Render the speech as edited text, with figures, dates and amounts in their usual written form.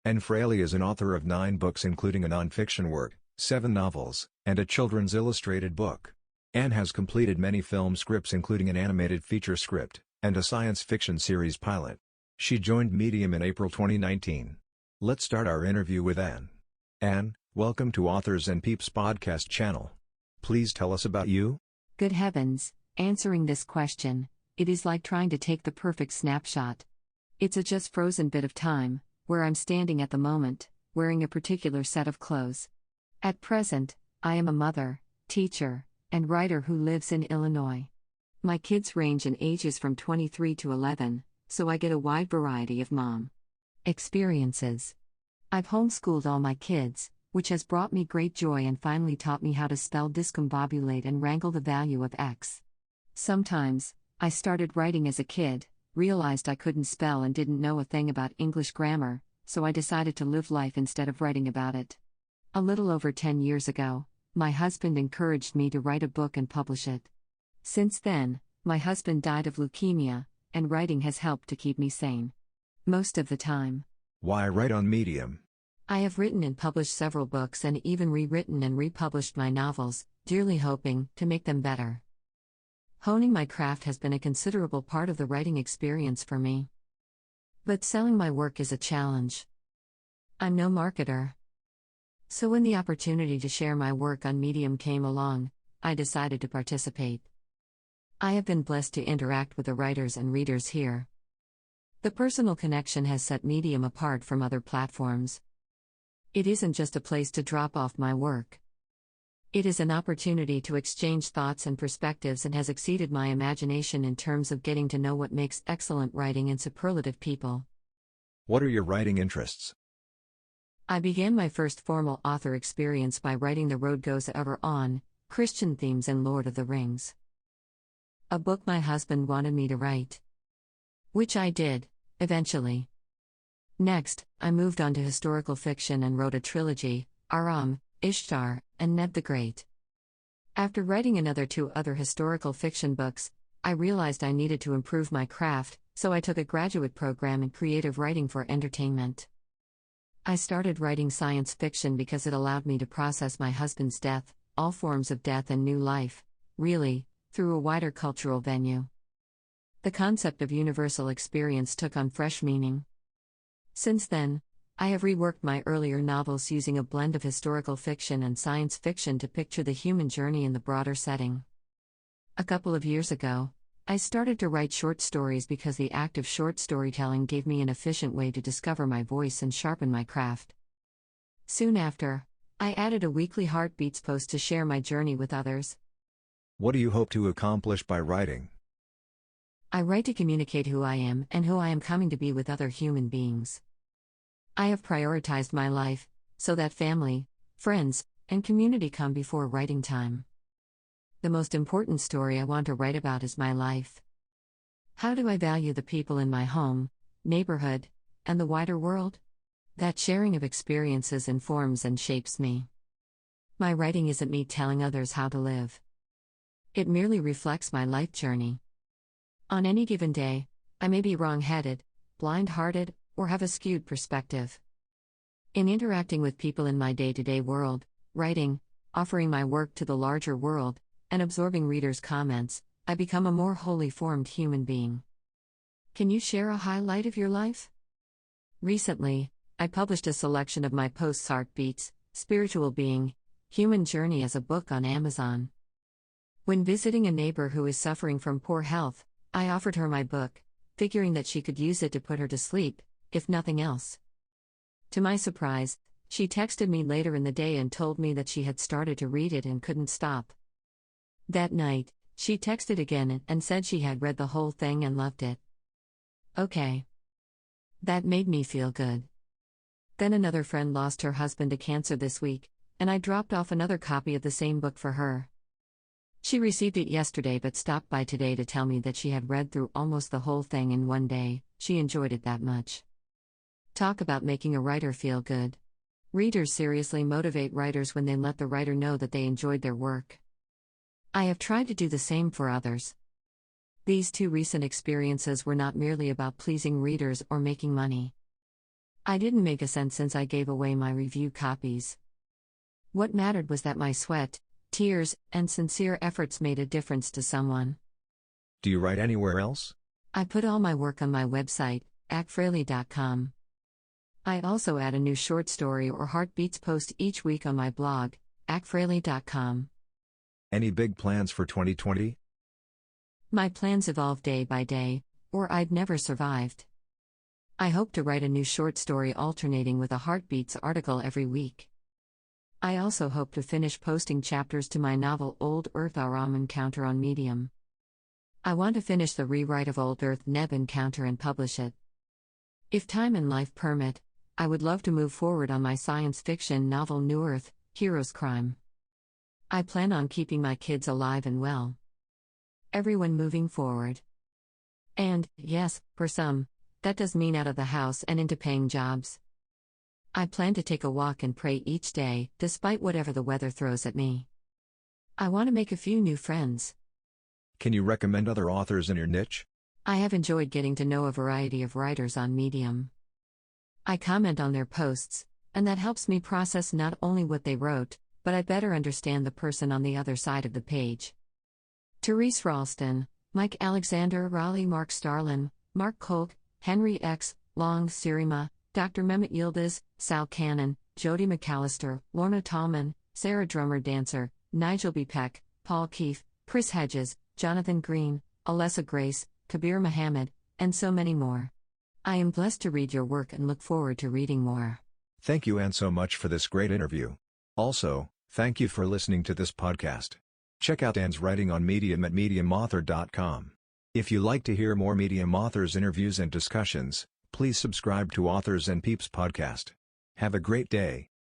And Frailey is an author of 9 books including a non-fiction work, 7 novels, and a children's illustrated book. Anne has completed many film scripts including an animated feature script, and a science fiction series pilot. She joined Medium in April 2019. Let's start our interview with Anne. Anne, welcome to Authors and Peeps podcast channel. Please tell us about you. Good heavens, answering this question, it is like trying to take the perfect snapshot. It's a just frozen bit of time, where I'm standing at the moment, wearing a particular set of clothes. At present, I am a mother, teacher, and writer who lives in Illinois. My kids range in ages from 23 to 11, so I get a wide variety of mom experiences. I've homeschooled all my kids, which has brought me great joy and finally taught me how to spell discombobulate and wrangle the value of X. Sometimes, I started writing as a kid, realized I couldn't spell and didn't know a thing about English grammar, so I decided to live life instead of writing about it. A little over 10 years ago, my husband encouraged me to write a book and publish it. Since then, my husband died of leukemia, and writing has helped to keep me sane. Most of the time. Why write on Medium? I have written and published several books and even rewritten and republished my novels, dearly hoping to make them better. Honing my craft has been a considerable part of the writing experience for me. But selling my work is a challenge. I'm no marketer. So when the opportunity to share my work on Medium came along, I decided to participate. I have been blessed to interact with the writers and readers here. The personal connection has set Medium apart from other platforms. It isn't just a place to drop off my work. It is an opportunity to exchange thoughts and perspectives and has exceeded my imagination in terms of getting to know what makes excellent writing and superlative people. What are your writing interests? I began my first formal author experience by writing The Road Goes Ever On, Christian Themes and Lord of the Rings. A book my husband wanted me to write. Which I did, eventually. Next, I moved on to historical fiction and wrote a trilogy, Aram, Ishtar, and Ned the Great. After writing another 2 other historical fiction books, I realized I needed to improve my craft, so I took a graduate program in creative writing for entertainment. I started writing science fiction because it allowed me to process my husband's death, all forms of death and new life, really, through a wider cultural venue. The concept of universal experience took on fresh meaning. Since then, I have reworked my earlier novels using a blend of historical fiction and science fiction to picture the human journey in the broader setting. A couple of years ago, I started to write short stories because the act of short storytelling gave me an efficient way to discover my voice and sharpen my craft. Soon after, I added a weekly Heartbeats post to share my journey with others. What do you hope to accomplish by writing? I write to communicate who I am and who I am coming to be with other human beings. I have prioritized my life, so that family, friends, and community come before writing time. The most important story I want to write about is my life. How do I value the people in my home, neighborhood, and the wider world? That sharing of experiences informs and shapes me. My writing isn't me telling others how to live. It merely reflects my life journey. On any given day, I may be wrong-headed, blind-hearted, or have a skewed perspective. In interacting with people in my day-to-day world, writing, offering my work to the larger world, and absorbing readers' comments, I become a more wholly formed human being. Can you share a highlight of your life? Recently, I published a selection of my posts Heartbeats, Spiritual Being, Human Journey as a book on Amazon. When visiting a neighbor who is suffering from poor health, I offered her my book, figuring that she could use it to put her to sleep, if nothing else. To my surprise, she texted me later in the day and told me that she had started to read it and couldn't stop. That night, she texted again and said she had read the whole thing and loved it. Okay. That made me feel good. Then another friend lost her husband to cancer this week, and I dropped off another copy of the same book for her. She received it yesterday but stopped by today to tell me that she had read through almost the whole thing in one day. She enjoyed it that much. Talk about making a writer feel good. Readers seriously motivate writers when they let the writer know that they enjoyed their work. I have tried to do the same for others. These 2 recent experiences were not merely about pleasing readers or making money. I didn't make a cent since I gave away my review copies. What mattered was that my sweat, tears, and sincere efforts made a difference to someone. Do you write anywhere else? I put all my work on my website, frailey.com. I also add a new short story or heartbeats post each week on my blog, frailey.com. Any big plans for 2020? My plans evolve day by day, or I'd never survived. I hope to write a new short story alternating with a heartbeats article every week. I also hope to finish posting chapters to my novel Old Earth Aram Encounter on Medium. I want to finish the rewrite of Old Earth Neb Encounter and publish it. If time and life permit, I would love to move forward on my science fiction novel New Earth, Heroes Crime. I plan on keeping my kids alive and well. Everyone moving forward. And, yes, for some, that does mean out of the house and into paying jobs. I plan to take a walk and pray each day, despite whatever the weather throws at me. I want to make a few new friends. Can you recommend other authors in your niche? I have enjoyed getting to know a variety of writers on Medium. I comment on their posts, and that helps me process not only what they wrote, but I better understand the person on the other side of the page. Therese Ralston, Mike Alexander, Raleigh, Mark Starlin, Mark Kolk, Henry X. Long, Sirima, Dr. Mehmet Yildiz, Sal Cannon, Jody McAllister, Lorna Tallman, Sarah Drummer Dancer, Nigel B. Peck, Paul Keefe, Chris Hedges, Jonathan Green, Alessa Grace, Kabir Muhammad, and so many more. I am blessed to read your work and look forward to reading more. Thank you Anne so much for this great interview. Also, thank you for listening to this podcast. Check out Anne's writing on Medium at mediumauthor.com. If you like to hear more Medium authors interviews and discussions, please subscribe to Authors and Peeps podcast. Have a great day.